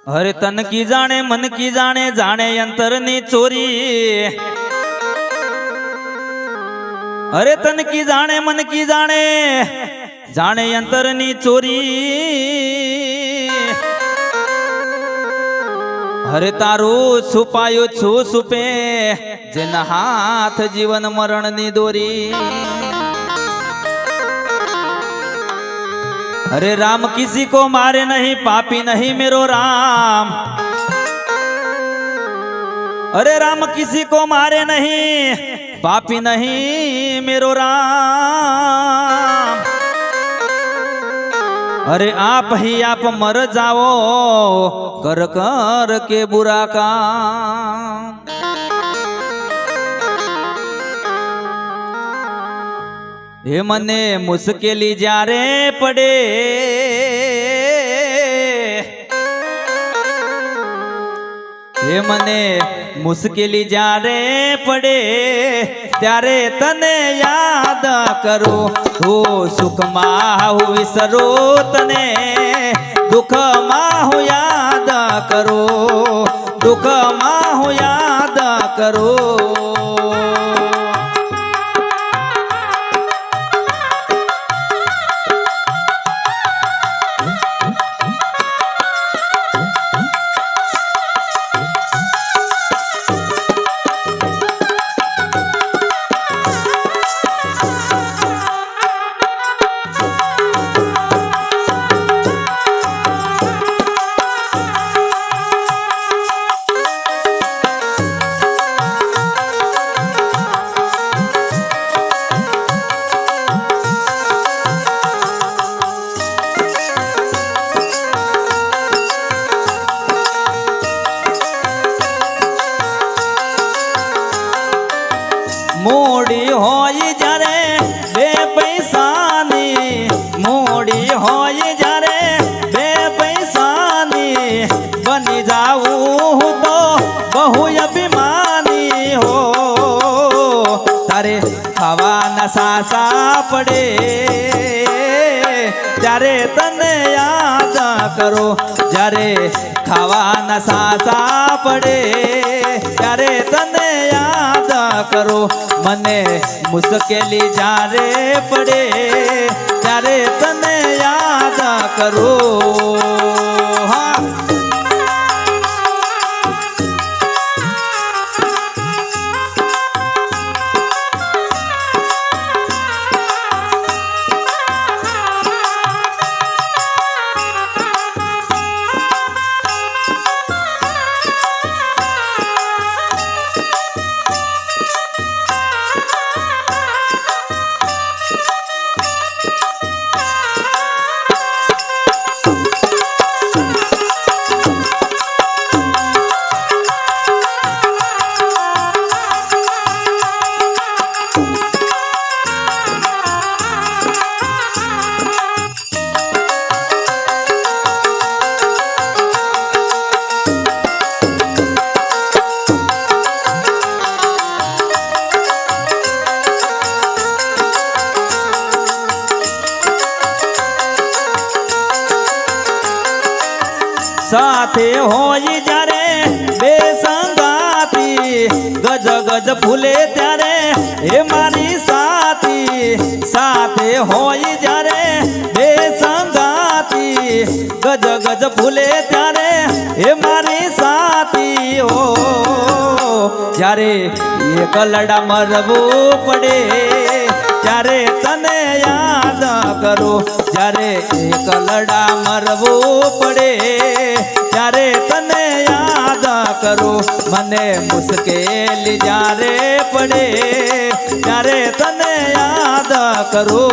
अरे तन की जाने मन की जाने जाने अंतर नी चोरी। अरे तन की जाने मन की जाने जाने अंतर नी चोरी। अरे तारू छुपायो छु छुपे जिन हाथ जीवन मरण नी दोरी। अरे राम किसी को मारे नहीं पापी नहीं मेरो राम। अरे राम किसी को मारे नहीं पापी नहीं मेरो राम। अरे आप ही आप मर जाओ कर कर के बुरा काम। हे मने मुश्किली जारे पड़े। हे मने मुश्किली जारे पड़े त्यारे तने याद करो। हो सुख माहु विसरो तने दुख माहु याद करो। दुख माहु याद करो। मोड़ी होई जारे बे पैसानी। मोड़ी होई जारे बे पैसानी। बनी जाऊँ तो बहु अभिमानी हो। तारे खावा नशा सा पड़े जारे तने याद करो। जारे खावा नशा सा पड़े जारे तने याद करो। मने मुश्किली जारे पड़े त्यारे तने याद करो। हाँ साथे होई जारे बेसंगाती। गज गज फूले त्यारे हे मारी साथी। साथे होई जारे बेसंगाती। गज गज फूले त्यारे हे मारी साथी हो। जारे एक लड़ा मरवू पड़े त्यारे तने याद करो। जारे एक लड़ा मरवू पड़े त्यारे तने याद करो। मने मुश्किल जारे पड़े त्यारे तने याद करो।